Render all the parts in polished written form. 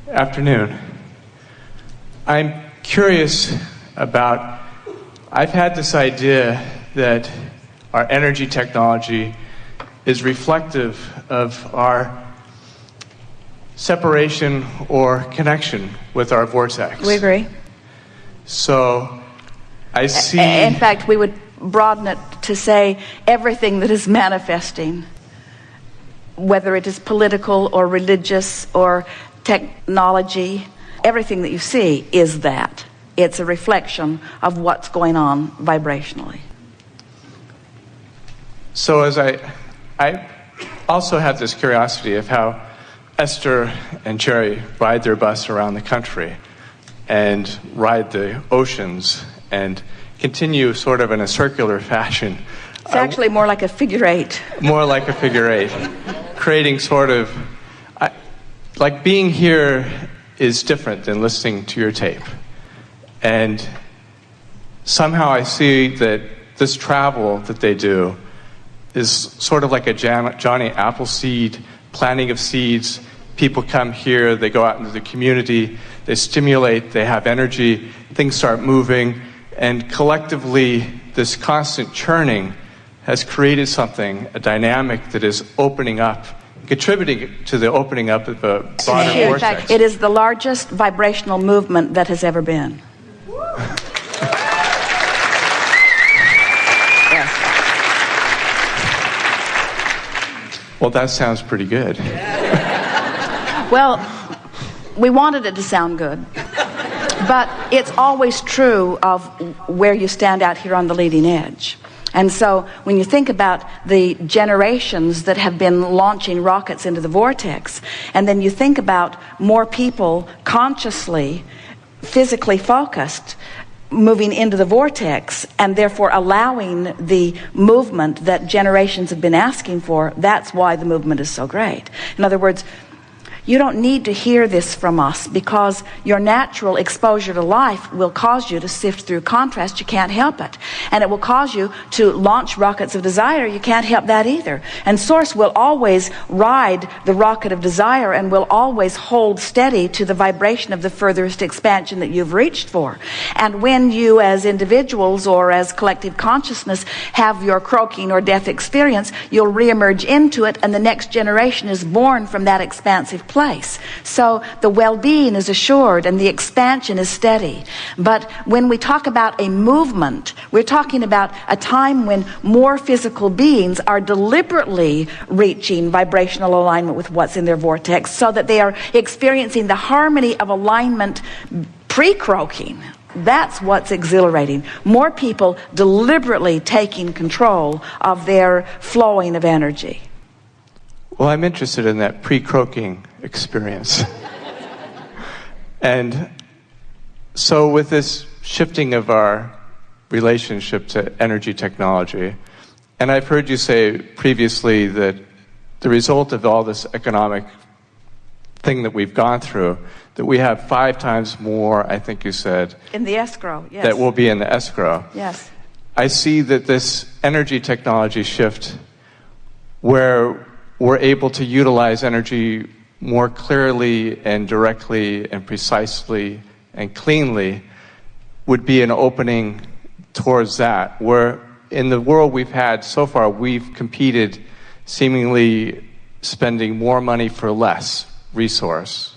Afternoon. I'm curious about, I've had this idea that our energy technology is reflective of our separation or connection with our vortex. We agree. So I see... In fact, we would broaden it to say everything that is manifesting, whether it is political or religious or technology, everything that you see is that. It's a reflection of what's going on vibrationally. So as I also have this curiosity of how Esther and Jerry ride their bus around the country and ride the oceans and continue sort of in a circular fashion. It's actually more like a figure eight. More like a figure eight. Creating sort of, like being here is different than listening to your tape. And somehow I see that this travel that they do is sort of like a Johnny Appleseed planting of seeds. People come here, they go out into the community, they stimulate, they have energy, things start moving, and collectively this constant churning has created something, a dynamic that is opening up, contributing to the opening up of a broader vortex. In fact, it is the largest vibrational movement that has ever been. Yes. Well, that sounds pretty good. Well, we wanted it to sound good. But it's always true of where you stand out here on the leading edge. And so when you think about the generations that have been launching rockets into the vortex, and then you think about more people consciously, physically focused, moving into the vortex, and therefore allowing the movement that generations have been asking for, that's why the movement is so great. In other words, you don't need to hear this from us because your natural exposure to life will cause you to sift through contrast. You can't help it. And it will cause you to launch rockets of desire. You can't help that either. And Source will always ride the rocket of desire and will always hold steady to the vibration of the furthest expansion that you've reached for. And when you as individuals or as collective consciousness have your croaking or death experience, you'll reemerge into it, and the next generation is born from that expansive place. So the well-being is assured and the expansion is steady. But when we talk about a movement, we're talking about a time when more physical beings are deliberately reaching vibrational alignment with what's in their vortex so that they are experiencing the harmony of alignment pre-croaking. That's what's exhilarating. More people deliberately taking control of their flowing of energy. Well, I'm interested in that pre-croaking experience. And so with this shifting of our relationship to energy technology, and I've heard you say previously that the result of all this economic thing that we've gone through, that we have 5 times more, I think you said, in the escrow, yes. That will be in the escrow. Yes. I see that this energy technology shift where we're able to utilize energy more clearly and directly and precisely and cleanly would be an opening towards that, where in the world we've had so far, we've competed seemingly spending more money for less resource.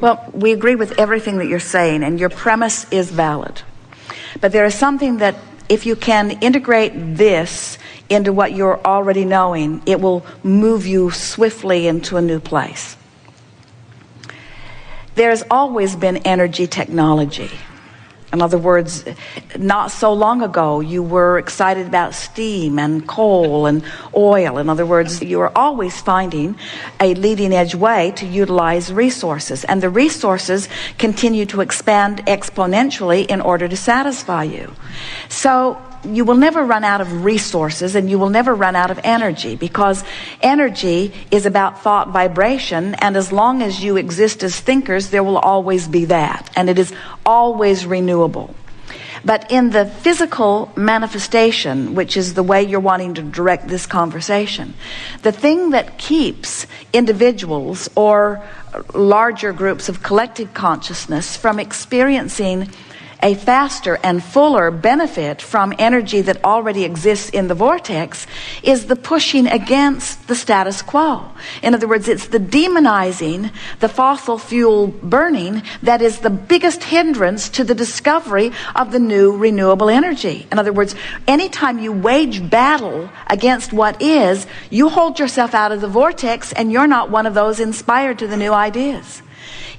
Well, we agree with everything that you're saying, and your premise is valid. But there is something that if you can integrate this into what you're already knowing, it will move you swiftly into a new place. There's always been energy technology. In other words, not so long ago, you were excited about steam and coal and oil. In other words, you are always finding a leading edge way to utilize resources. And the resources continue to expand exponentially in order to satisfy you. So you will never run out of resources, and you will never run out of energy, because energy is about thought vibration, and as long as you exist as thinkers, there will always be that, and it is always renewable. But in the physical manifestation, which is the way you're wanting to direct this conversation, the thing that keeps individuals or larger groups of collective consciousness from experiencing a faster and fuller benefit from energy that already exists in the vortex is the pushing against the status quo. In other words, it's the demonizing, the fossil fuel burning that is the biggest hindrance to the discovery of the new renewable energy. In other words, anytime you wage battle against what is, you hold yourself out of the vortex and you're not one of those inspired to the new ideas.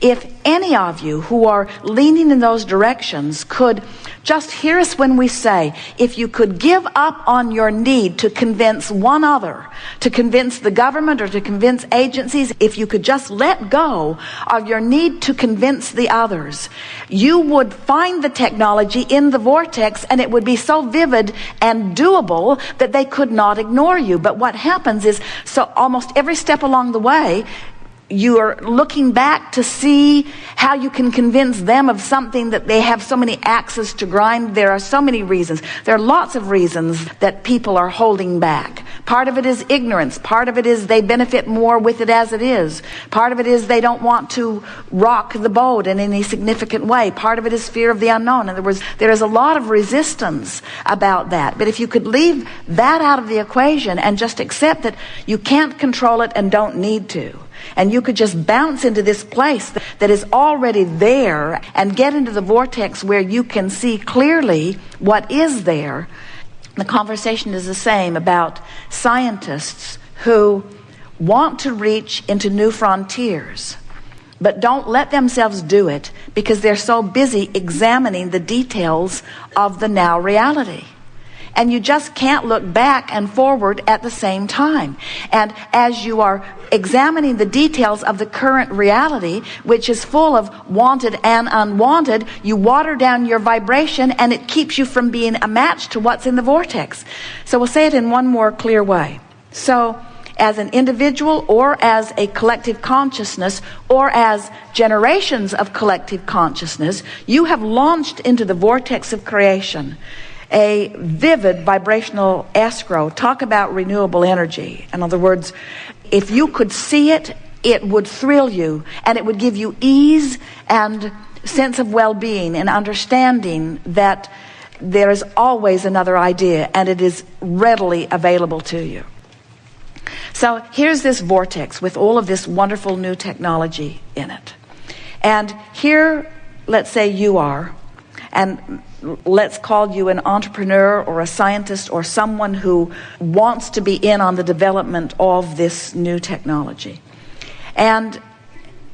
If any of you who are leaning in those directions could just hear us when we say, if you could give up on your need to convince one other, to convince the government or to convince agencies, if you could just let go of your need to convince the others, you would find the technology in the vortex and it would be so vivid and doable that they could not ignore you. But what happens is, so almost every step along the way, you are looking back to see how you can convince them of something that they have so many axes to grind. There are so many reasons. There are lots of reasons that people are holding back. Part of it is ignorance. Part of it is they benefit more with it as it is. Part of it is they don't want to rock the boat in any significant way. Part of it is fear of the unknown. In other words, there is a lot of resistance about that. But if you could leave that out of the equation and just accept that you can't control it and don't need to, and you could just bounce into this place that is already there and get into the vortex where you can see clearly what is there. The conversation is the same about scientists who want to reach into new frontiers, but don't let themselves do it because they're so busy examining the details of the now reality. And you just can't look back and forward at the same time. And as you are examining the details of the current reality, which is full of wanted and unwanted, you water down your vibration and it keeps you from being a match to what's in the vortex. So we'll say it in one more clear way. So as an individual or as a collective consciousness or as generations of collective consciousness, you have launched into the vortex of creation a vivid vibrational escrow. Talk about renewable energy. In other words, if you could see it, it would thrill you and it would give you ease and sense of well-being and understanding that there is always another idea and it is readily available to you. So here's this vortex with all of this wonderful new technology in it. And here, let's say you are, and let's call you an entrepreneur or a scientist or someone who wants to be in on the development of this new technology. And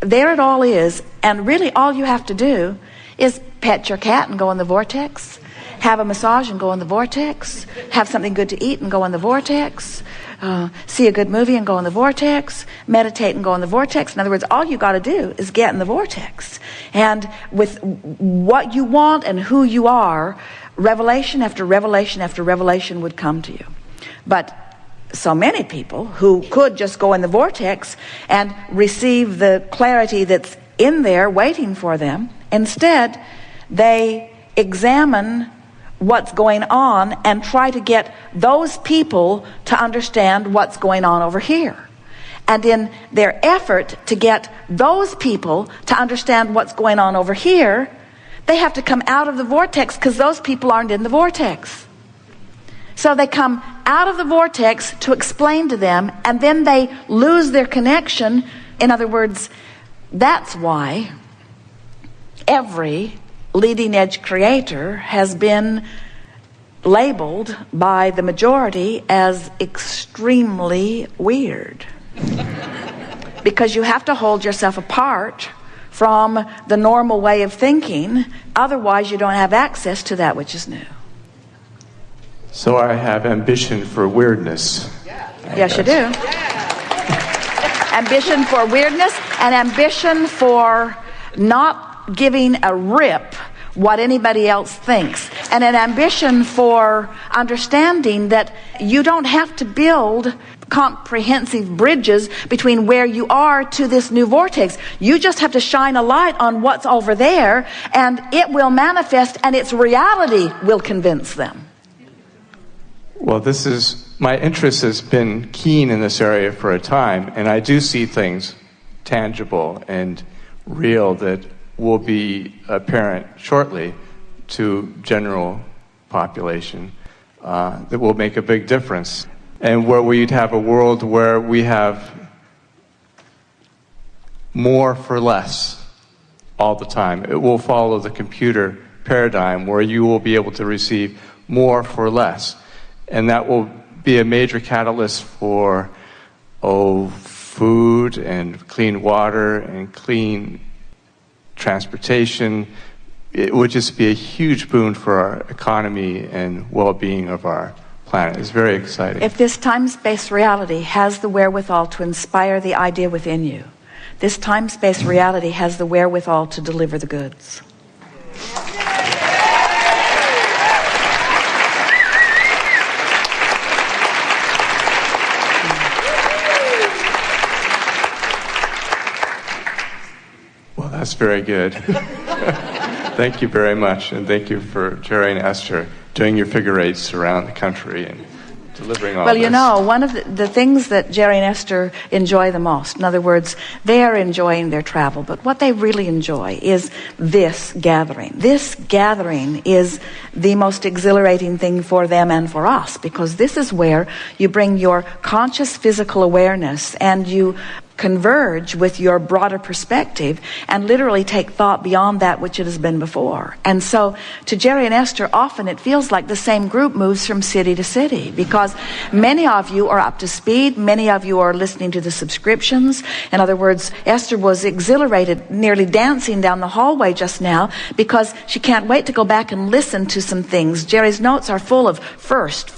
there it all is, and really all you have to do is pet your cat and go in the vortex, have a massage and go in the vortex, have something good to eat and go in the vortex, see a good movie and go in the vortex, meditate and go in the vortex. In other words, all you got to do is get in the vortex. And with what you want and who you are, revelation after revelation after revelation would come to you. But so many people who could just go in the vortex and receive the clarity that's in there waiting for them, instead they examine what's going on and try to get those people to understand what's going on over here. And in their effort to get those people to understand what's going on over here, they have to come out of the vortex because those people aren't in the vortex. So they come out of the vortex to explain to them, and then they lose their connection. In other words, that's why every leading edge creator has been labeled by the majority as extremely weird. Because you have to hold yourself apart from the normal way of thinking, otherwise you don't have access to that which is new. So I have ambition for weirdness. Yes, you do. Ambition for weirdness and ambition for not giving a rip what anybody else thinks, and an ambition for understanding that you don't have to build comprehensive bridges between where you are to this new vortex. You just have to shine a light on what's over there, and it will manifest, and its reality will convince them. Well, my interest has been keen in this area for a time, and I do see things tangible and real that will be apparent shortly to general population that will make a big difference. And where we'd have a world where we have more for less all the time. It will follow the computer paradigm where you will be able to receive more for less. And that will be a major catalyst for food and clean water and clean transportation. It would just be a huge boon for our economy and well-being of our planet. It's very exciting. If this time-space reality has the wherewithal to inspire the idea within you, this time-space reality has the wherewithal to deliver the goods. Well, that's very good. Thank you very much, and thank you for Jerry and Esther doing your figure eights around the country and delivering all this. Well, you know, one of the things that Jerry and Esther enjoy the most, in other words, they are enjoying their travel, but what they really enjoy is this gathering. This gathering is the most exhilarating thing for them and for us, because this is where you bring your conscious physical awareness and you converge with your broader perspective and literally take thought beyond that which it has been before. And so to Jerry and Esther, often it feels like the same group moves from city to city, because many of you are up to speed, many of you are listening to the subscriptions. In other words, Esther was exhilarated, nearly dancing down the hallway just now, because she can't wait to go back and listen to some things. Jerry's notes are full of first.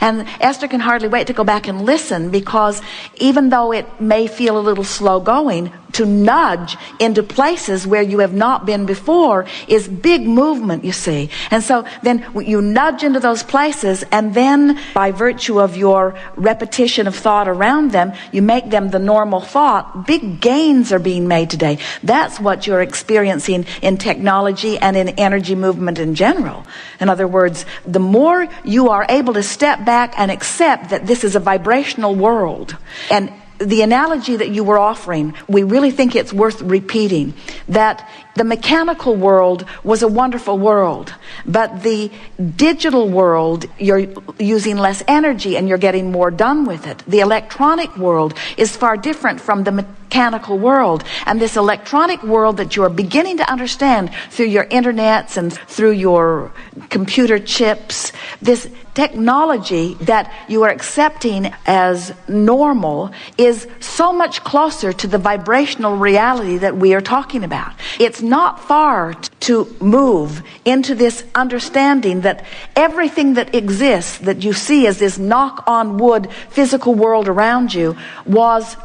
And Esther can hardly wait to go back and listen, because even though it may feel a little slow going, to nudge into places where you have not been before is big movement, you see. And so then you nudge into those places, and then by virtue of your repetition of thought around them, you make them the normal thought. Big gains are being made today. That's what you're experiencing in technology and in energy movement in general. In other words, the more you are able to step back and accept that this is a vibrational world, and the analogy that you were offering, we really think it's worth repeating, that the mechanical world was a wonderful world, but the digital world, you're using less energy and you're getting more done with it. The electronic world is far different from the mechanical world, and this electronic world that you're beginning to understand through your internets and through your computer chips, this technology that you are accepting as normal is so much closer to the vibrational reality that we are talking about. It's not far to move into this understanding that everything that exists, that you see as this knock-on-wood physical world around you, was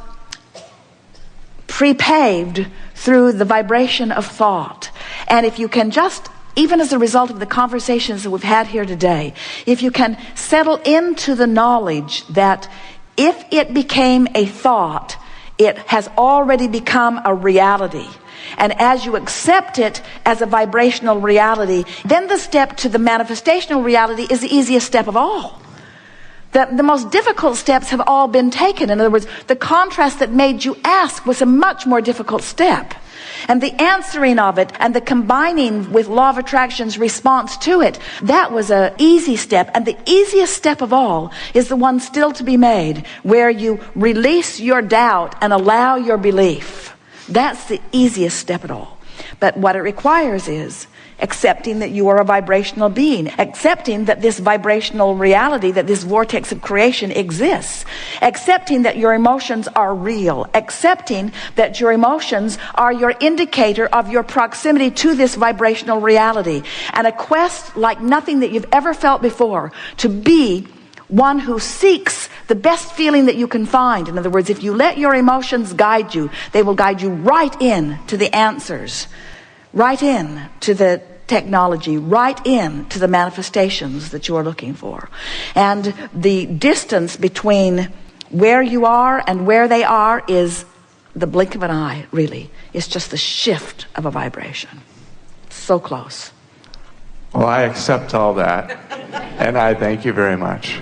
pre-paved through the vibration of thought. And if you can just, even as a result of the conversations that we've had here today, if you can settle into the knowledge that if it became a thought, it has already become a reality. And as you accept it as a vibrational reality, then the step to the manifestational reality is the easiest step of all. The most difficult steps have all been taken. In other words, the contrast that made you ask was a much more difficult step. And the answering of it and the combining with law of attraction's response to it, that was an easy step. And the easiest step of all is the one still to be made, where you release your doubt and allow your belief. That's the easiest step at all. But what it requires is accepting that you are a vibrational being, accepting that this vibrational reality, that this vortex of creation exists, accepting that your emotions are real, accepting that your emotions are your indicator of your proximity to this vibrational reality, and a quest like nothing that you've ever felt before, to be one who seeks the best feeling that you can find. In other words, if you let your emotions guide you, they will guide you right in to the answers, right in to the technology, right in to the manifestations that you are looking for. And the distance between where you are and where they are is the blink of an eye, really. It's just the shift of a vibration. So close. Well, I accept all that, and I thank you very much.